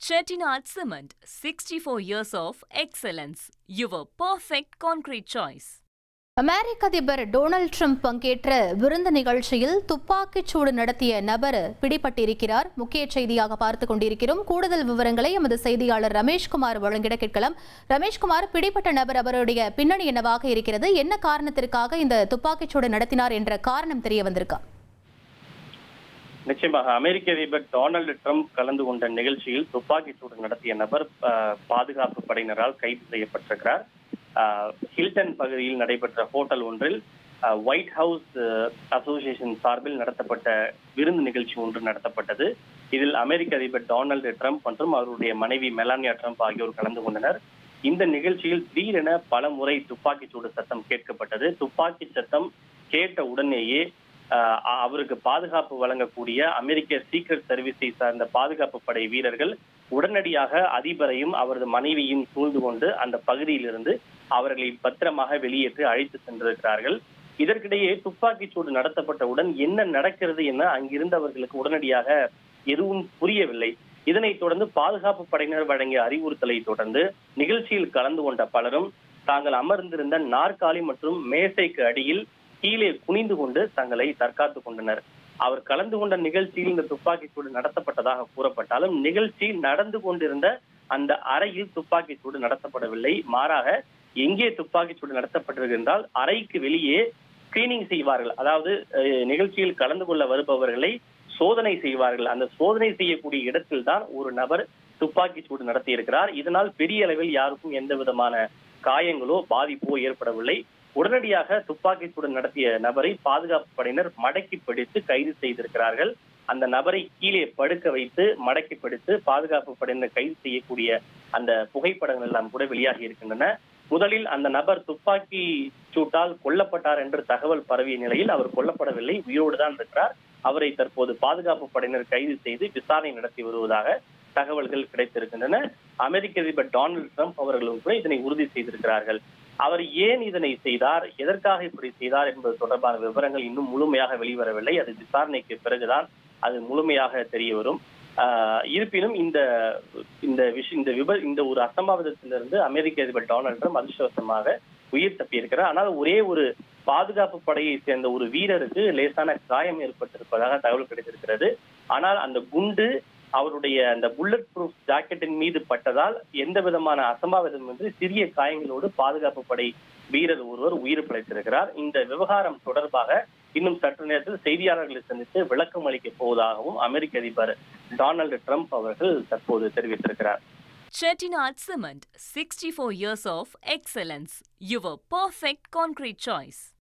Chettinad Cement, 64 years of excellence. Your perfect concrete choice. அமெரிக்க அதிபர் Donald Trump பங்கேற்ற விருந்து நிகழ்ச்சியில் துப்பாக்கிச் சூடு நடத்திய நபர் பிடிபட்டிருக்கிறார். முக்கிய செய்தியாக பார்த்துக் கொண்டிருக்கிறோம். கூடுதல் விவரங்களை எமது செய்தியாளர் ரமேஷ்குமார் வழங்கிட கேட்கலாம். ரமேஷ்குமார், பிடிபட்ட நபர் அவருடைய பின்னணி என்னவாக இருக்கிறது? என்ன காரணத்திற்காக இந்த துப்பாக்கிச் சூடு நடத்தினார் என்ற காரணம் தெரிய வந்திருக்கா? நிச்சயமாக அமெரிக்க அதிபர் டொனால்டு ட்ரம்ப் கலந்து கொண்ட நிகழ்ச்சியில் துப்பாக்கிச் சூடு நடத்திய நபர் பாதுகாப்பு படையினரால் கைது செய்யப்பட்டிருக்கிறார். ஹில்டன் பகுதியில் நடைபெற்ற ஹோட்டல் ஒன்றில் ஒயிட் ஹவுஸ் அசோசியேஷன் சார்பில் நடத்தப்பட்ட விருந்து நிகழ்ச்சி ஒன்று நடத்தப்பட்டது. இதில் அமெரிக்க அதிபர் டொனால்டு ட்ரம்ப் மற்றும் அவருடைய மனைவி மெலானியா ட்ரம்ப் ஆகியோர் கலந்து கொண்டனர். இந்த நிகழ்ச்சியில் திடீரென பல முறை துப்பாக்கிச் சூடு சத்தம் கேட்கப்பட்டது. துப்பாக்கி சத்தம் கேட்ட உடனேயே அவருக்கு பாதுகாப்பு வழங்கக்கூடிய அமெரிக்க சீக்ரெட் சர்வீஸை சார்ந்த பாதுகாப்பு படை வீரர்கள் உடனடியாக அதிபரையும் அவரது மனைவியும் சூழ்ந்து கொண்டு அந்த பகுதியிலிருந்து அவர்களை பத்திரமாக வெளியேற்றி அழைத்து சென்றிருக்கிறார்கள். இதற்கிடையே துப்பாக்கிச் சூடு நடத்தப்பட்டவுடன் என்ன நடக்கிறது என அங்கிருந்தவர்களுக்கு உடனடியாக எதுவும் புரியவில்லை. இதனைத் தொடர்ந்து பாதுகாப்பு படையினர் வழங்கிய அறிவுறுத்தலை தொடர்ந்து நிகழ்ச்சியில் கலந்து கொண்ட பலரும் தாங்கள் அமர்ந்திருந்த நாற்காலி மற்றும் மேசைக்கு அடியில் கீழே குனிந்து கொண்டு தங்களை தற்காத்துக் கொண்டனர். அவர் கலந்து கொண்ட நிகழ்ச்சியில் இந்த துப்பாக்கிச் சூடு நடத்தப்பட்டதாக கூறப்பட்டாலும் நிகழ்ச்சி நடந்து கொண்டிருந்த அந்த அறையில் துப்பாக்கிச் சூடு நடத்தப்படவில்லை. மாறாக எங்கே துப்பாக்கிச் சூடு நடத்தப்பட்டிருக்கு என்றால் அறைக்கு வெளியே ஸ்கிரீனிங் செய்வார்கள். அதாவது நிகழ்ச்சியில் கலந்து கொள்ள வருபவர்களை சோதனை செய்வார்கள். அந்த சோதனை செய்யக்கூடிய இடத்தில் தான் ஒரு நபர் துப்பாக்கிச் சூடு நடத்தியிருக்கிறார். இதனால் பெரிய அளவில் யாருக்கும் எந்த விதமான காயங்களோ பாதிப்போ ஏற்படவில்லை. உடனடியாக துப்பாக்கிச் சூடு நடத்திய நபரை பாதுகாப்பு படையினர் மடக்கி பிடித்து கைது செய்திருக்கிறார்கள். அந்த நபரை கீழே படுக்க வைத்து மடக்கி பிடித்து பாதுகாப்பு படையினர் கைது செய்யக்கூடிய அந்த புகைப்படங்கள் எல்லாம் கூட வெளியாகி இருக்கின்றன. முதலில் அந்த நபர் துப்பாக்கி சூட்டால் கொல்லப்பட்டார் என்று தகவல் பரவிய நிலையில் அவர் கொல்லப்படவில்லை, உயிரோடு தான் இருக்கிறார். அவரை தற்போது பாதுகாப்பு படையினர் கைது செய்து விசாரணை நடத்தி வருவதாக தகவல்கள் கிடைத்திருக்கின்றன. அமெரிக்க அதிபர் டொனால்டு ட்ரம்ப் அவர்களும் கூட இதனை உறுதி செய்திருக்கிறார்கள். அவர் ஏன் இதனை செய்தார், எதற்காக இப்படி செய்தார் என்பது தொடர்பான விவரங்கள் இன்னும் முழுமையாக வெளிவரவில்லை. அது விசாரணைக்கு பிறகுதான் அது முழுமையாக தெரிய வரும். இருப்பினும் இந்த ஒரு அசம்பாவிதத்திலிருந்து அமெரிக்க அதிபர் டொனால்டு ட்ரம்ப் அதிர்ஷ்டவசமாக உயிர் தப்பியிருக்கிறார். ஆனால் ஒரே ஒரு பாதுகாப்பு படையை சேர்ந்த ஒரு வீரருக்கு லேசான காயம் ஏற்பட்டிருப்பதாக தகவல் கிடைத்திருக்கிறது. ஆனால் அந்த குண்டு அவருடைய அந்த புல்லட் ப்ரூஃப் ஜாக்கெட்டின் மீது பட்டதால் எந்த விதமான அசம்பாவிதமின்றி சிறிய காயங்களோடு பாதுகாப்பு படை வீரர் ஒருவர் உயிர் பிழைத்திருக்கிறார். இந்த விவகாரம் தொடர்பாக இன்னும் சற்று நேரத்தில் செய்தியாளர்களை சந்தித்து விளக்கம் அளிக்கப் போவதாகவும் அமெரிக்க அதிபர் டொனால்டு ட்ரம்ப் அவர்கள் தற்போது தெரிவித்திருக்கிறார். Chettinad Cement, 64 years of excellence. Your perfect concrete choice.